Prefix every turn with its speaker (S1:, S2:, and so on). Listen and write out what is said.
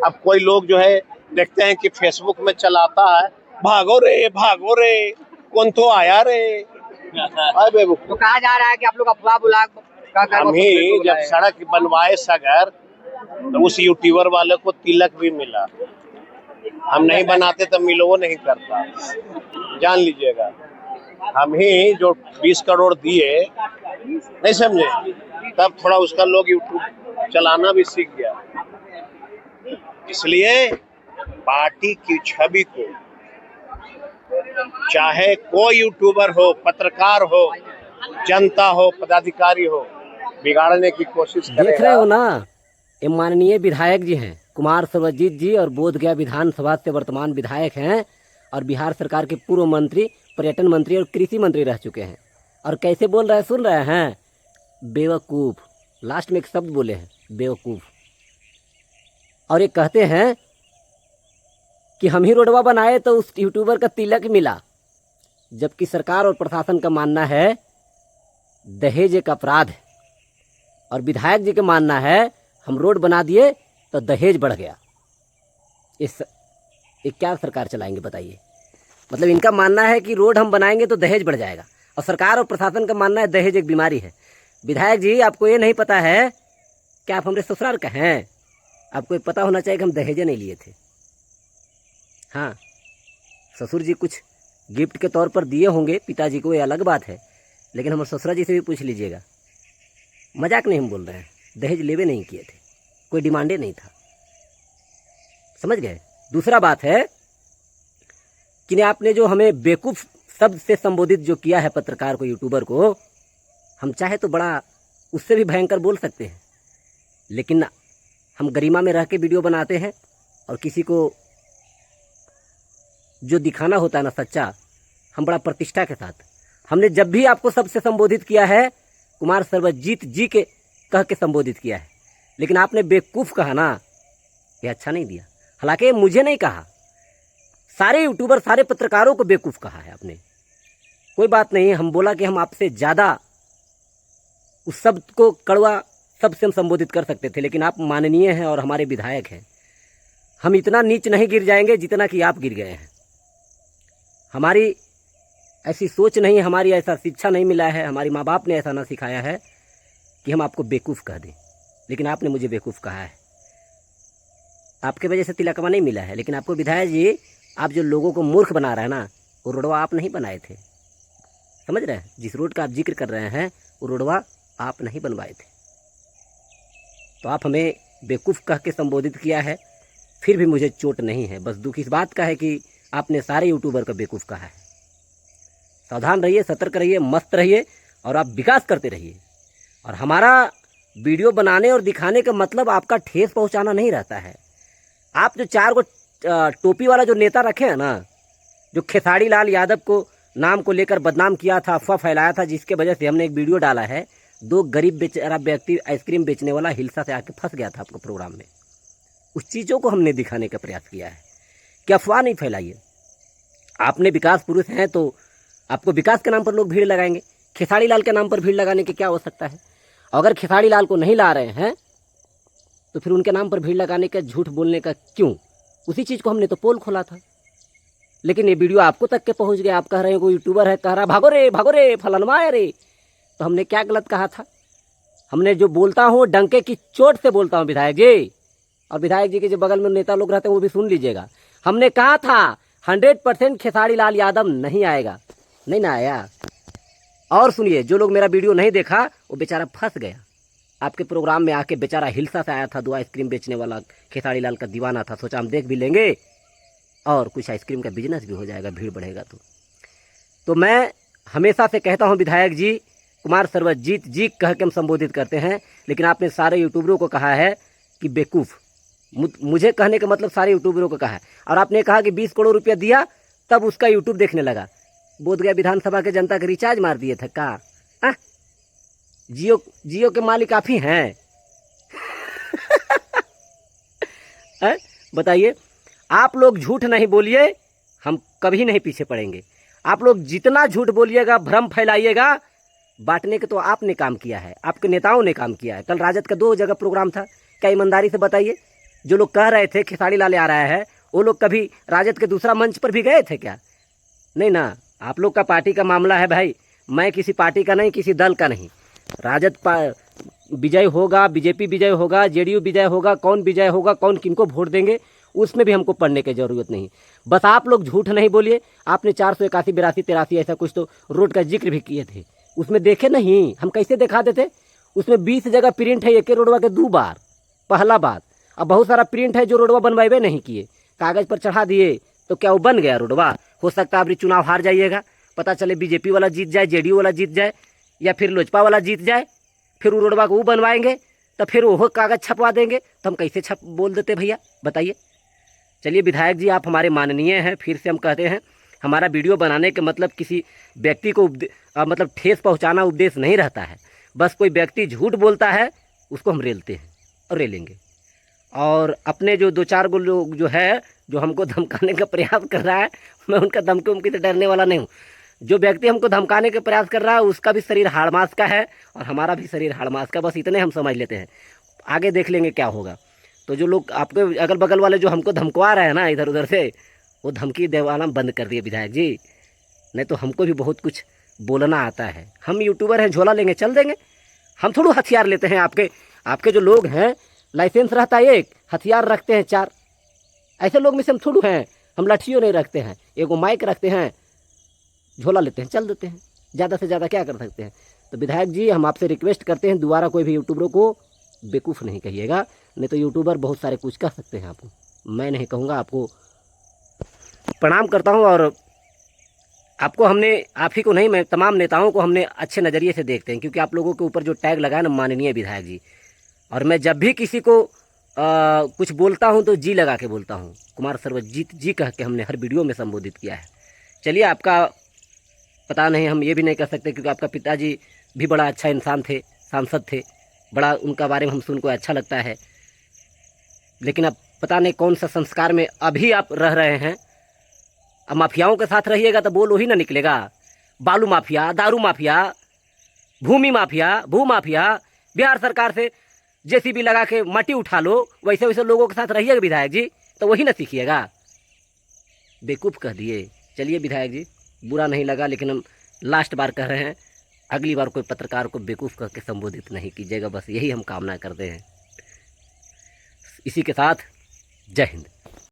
S1: अब कोई लोग जो है देखते हैं कि फेसबुक में चलाता है, भागो रे कौन तो आया रे।
S2: तो कहा जा रहा है कि आप लोग अफवाह बुला कर
S1: हम ही जब सड़क बनवाए सगर तो उस यूट्यूबर वाले को तिलक भी मिला, हम नहीं बनाते तो मिलो नहीं करता, जान लीजिएगा। हम ही जो 20 करोड़ दिए, नहीं समझे, तब थोड़ा उसका लोग यूट्यूब चलाना भी सीख गया। इसलिए पार्टी की छवि को चाहे कोई यूट्यूबर हो, पत्रकार हो, जनता हो, पदाधिकारी हो, बिगाड़ने की कोशिश करेगा।
S3: देख रहे हो ना, ये माननीय विधायक जी हैं कुमार सर्वजीत जी, और बोधगया विधानसभा से वर्तमान विधायक हैं और बिहार सरकार के पूर्व मंत्री, पर्यटन मंत्री और कृषि मंत्री रह चुके हैं। और कैसे बोल रहे हैं, सुन रहे हैं, बेवकूफ़। लास्ट में एक शब्द बोले हैं, बेवकूफ़। और ये कहते हैं कि हम ही रोडवा बनाए तो उस यूट्यूबर का तिलक मिला, जबकि सरकार और प्रशासन का मानना है दहेज एक अपराध है, और विधायक जी का मानना है हम रोड बना दिए तो दहेज बढ़ गया। ये क्या सरकार चलाएंगे बताइए। मतलब इनका मानना है कि रोड हम बनाएंगे तो दहेज बढ़ जाएगा, और सरकार और प्रशासन का मानना है दहेज एक बीमारी है। विधायक जी, आपको ये नहीं पता है कि आप हमारे ससुराल का हैं? आपको ये पता होना चाहिए कि हम दहेज नहीं लिए थे। हाँ, ससुर जी कुछ गिफ्ट के तौर पर दिए होंगे पिताजी को, ये अलग बात है, लेकिन हमारे ससुरा जी से भी पूछ लीजिएगा। मजाक नहीं हम बोल रहे हैं, दहेज लेवे नहीं किए थे, कोई डिमांडे नहीं था, समझ गए। दूसरा बात है कि आपने जो हमें बेवकूफ़ शब्द से संबोधित जो किया है पत्रकार को, यूट्यूबर को, हम चाहे तो बड़ा उससे भी भयंकर बोल सकते हैं, लेकिन हम गरिमा में रह के वीडियो बनाते हैं, और किसी को जो दिखाना होता है ना सच्चा, हम बड़ा प्रतिष्ठा के साथ। हमने जब भी आपको सबसे संबोधित किया है कुमार सर्वजीत जी के कह के संबोधित किया है, लेकिन आपने बेवकूफ़ कहा ना, ये अच्छा नहीं दिया। हालांकि मुझे नहीं कहा, सारे यूट्यूबर, सारे पत्रकारों को बेवकूफ़ कहा है आपने। कोई बात नहीं, हम बोला कि हम आपसे ज़्यादा उस शब्द को, कड़वा शब्द से हम संबोधित कर सकते थे, लेकिन आप माननीय हैं और हमारे विधायक हैं। हम इतना नीच नहीं गिर जाएंगे जितना कि आप गिर गए हैं। हमारी ऐसी सोच नहीं, हमारी ऐसा शिक्षा नहीं मिला है, हमारी माँ बाप ने ऐसा ना सिखाया है कि हम आपको बेवकूफ़ कह दें, लेकिन आपने मुझे बेवकूफ़ कहा है। आपके वजह से तिलकवा नहीं मिला है, लेकिन आपको विधायक जी, आप जो लोगों को मूर्ख बना रहे हैं ना, वो रोडवा आप नहीं बनाए थे, समझ रहे हैं। जिस रोड का आप जिक्र कर रहे हैं वो रोडवा आप नहीं बनवाए थे। तो आप हमें बेवकूफ़ कह के संबोधित किया है, फिर भी मुझे चोट नहीं है। बस दुख इस बात का है कि आपने सारे यूट्यूबर का बेवकूफ़ कहा है। सावधान रहिए, सतर्क रहिए, मस्त रहिए, और आप विकास करते रहिए। और हमारा वीडियो बनाने और दिखाने का मतलब आपका ठेस पहुंचाना नहीं रहता है। आप जो 4 को टोपी वाला जो नेता रखे हैं ना, जो खेसारी लाल यादव को नाम को लेकर बदनाम किया था, अफवाह फैलाया था, जिसके वजह से हमने एक वीडियो डाला है, 2 गरीब बेचारा व्यक्ति आइसक्रीम बेचने वाला हिलसा से आके फंस गया था आपको प्रोग्राम में। उस चीज़ों को हमने दिखाने का प्रयास किया है कि अफवाह नहीं फैलाइए। आपने विकास पुरुष हैं तो आपको विकास के नाम पर लोग भीड़ लगाएंगे, खेसारी लाल के नाम पर भीड़ लगाने की क्या आवश्यकता है। अगर खेसारी लाल को नहीं ला रहे हैं तो फिर उनके नाम पर भीड़ लगाने का, झूठ बोलने का क्यों? उसी चीज़ को हमने तो पोल खोला था, लेकिन ये वीडियो आपको तक के पहुंच गया। आप कह रहे हैं कोई यूट्यूबर है, कह रहा भागो रे फलनवा है रे। तो हमने क्या गलत कहा था? हमने जो बोलता हूँ डंके की चोट से बोलता हूँ विधायक जी, और विधायक जी के जो बगल में नेता लोग रहते हैं वो भी सुन लीजिएगा। हमने कहा था 100% खेसारी लाल यादव नहीं आएगा, नहीं ना आया। और सुनिए, जो लोग मेरा वीडियो नहीं देखा वो बेचारा फंस गया आपके प्रोग्राम में आके। बेचारा हिलसा से आया था, 2 आइसक्रीम बेचने वाला, खेसारी लाल का दीवाना था, सोचा हम देख भी लेंगे और कुछ आइसक्रीम का बिजनेस भी हो जाएगा, भीड़ बढ़ेगा। तो मैं हमेशा से कहता हूं विधायक जी, कुमार सर्वजीत जी कह के हम संबोधित करते हैं, लेकिन आपने सारे यूट्यूबरों को कहा है कि बेवकूफ़। मुझे कहने का मतलब सारे यूट्यूबरों को कहा है। और आपने कहा कि 20 करोड़ रुपया दिया तब उसका यूट्यूब देखने लगा। बोधगया विधानसभा के जनता के रिचार्ज मार दिए थे का? जियो के मालिक आप ही हैं। बताइए, आप लोग झूठ नहीं बोलिए, हम कभी नहीं पीछे पड़ेंगे। आप लोग जितना झूठ बोलिएगा, भ्रम फैलाइएगा, बांटने के तो आपने काम किया है, आपके नेताओं ने काम किया है। कल राजद का 2 जगह प्रोग्राम था, क्या ईमानदारी से बताइए? जो लोग कह रहे थे खेसारी लाल आ रहा है, वो लोग कभी राजद के दूसरा मंच पर भी गए थे क्या? नहीं ना। आप लोग का पार्टी का मामला है भाई, मैं किसी पार्टी का नहीं, किसी दल का नहीं। राजद विजय होगा, बीजेपी विजय होगा, जेडीयू विजय होगा, कौन विजय होगा, कौन किनको वोट देंगे, उसमें भी हमको पढ़ने की ज़रूरत नहीं। बस आप लोग झूठ नहीं बोलिए। आपने 481, 82, 83 ऐसा कुछ तो रोड का जिक्र भी किए थे, उसमें देखे नहीं, हम कैसे दिखा देते? उसमें 20 जगह प्रिंट है एक रोडवा के 2 बार, पहला बात। अब बहुत सारा प्रिंट है जो रोडवा बनवाए नहीं किए, कागज़ पर चढ़ा दिए, तो क्या वो बन गया रोडवा? हो सकता है अभी चुनाव हार जाइएगा, पता चले बीजेपी वाला जीत जाए, जेडीयू वाला जीत जाए, या फिर लोजपा वाला जीत जाए, फिर वो रोडवा को वो बनवाएंगे, तो फिर वो कागज़ छपवा देंगे, तो हम कैसे छप बोल देते भैया, बताइए। चलिए विधायक जी, आप हमारे माननीय हैं, फिर से हम कहते हैं, हमारा वीडियो बनाने के मतलब किसी व्यक्ति को मतलब ठेस पहुंचाना उपदेश नहीं रहता है। बस कोई व्यक्ति झूठ बोलता है, उसको हम रेलते हैं और रेलेंगे। और अपने जो 2-4 गो लोग जो है, जो हमको धमकाने का प्रयास कर रहा है, मैं उनका धमकी उमकी से डरने वाला नहीं हूँ। जो व्यक्ति हमको धमकाने का प्रयास कर रहा है, उसका भी शरीर हाड़ मांस का है और हमारा भी शरीर हाड़ मांस का, बस इतने हम समझ लेते हैं। आगे देख लेंगे क्या होगा। तो जो लोग आपके अगल बगल वाले जो हमको धमकवा रहे हैं ना इधर उधर से, वो धमकी देवाना बंद कर दिए विधायक जी, नहीं तो हमको भी बहुत कुछ बोलना आता है। हम यूट्यूबर हैं, झोला लेंगे चल देंगे, हम थोड़ा हथियार लेते हैं। आपके जो लोग हैं, लाइसेंस रहता है 1, हथियार रखते हैं 4। ऐसे लोग में से हम थोड़ा हैं, हम लाठियों नहीं रखते हैं, एगो माइक रखते हैं, झोला लेते हैं चल देते हैं, ज़्यादा से ज़्यादा क्या कर सकते हैं। तो विधायक जी, हम आपसे रिक्वेस्ट करते हैं, दोबारा कोई भी यूट्यूबरों को बेवकूफ़ नहीं कहिएगा, नहीं तो यूट्यूबर बहुत सारे कुछ कह सकते हैं आपको, मैं नहीं कहूँगा। आपको प्रणाम करता हूँ, और आपको हमने, आप ही को नहीं, मैं तमाम नेताओं को हमने अच्छे नज़रिए से देखते हैं, क्योंकि आप लोगों के ऊपर जो टैग लगाया ना माननीय विधायक जी, और मैं जब भी किसी को कुछ बोलता हूं तो जी लगा के बोलता हूं, कुमार सर्वजीत जी कह के हमने हर वीडियो में संबोधित किया है। चलिए, आपका पता नहीं, हम ये भी नहीं कह सकते, क्योंकि आपका पिताजी भी बड़ा अच्छा इंसान थे, सांसद थे, बड़ा उनका बारे में हम सुन को अच्छा लगता है। लेकिन अब पता नहीं कौन सा संस्कार में अभी आप रह रहे हैं। अब माफियाओं के साथ रहिएगा तो बोल वही ना निकलेगा। बालू माफिया, दारू माफिया, भूमि माफिया, भू माफिया, बिहार सरकार से जेसीबी लगा के मट्टी उठा लो, वैसे वैसे लोगों के साथ रहिएगा विधायक जी, तो वही ना सीखिएगा। बेवकूफ़ कह दिए। चलिए विधायक जी, बुरा नहीं लगा, लेकिन हम लास्ट बार कह रहे हैं, अगली बार कोई पत्रकार को बेवकूफ़ कह के संबोधित नहीं कीजिएगा, बस यही हम कामना करते हैं। इसी के साथ जय हिंद।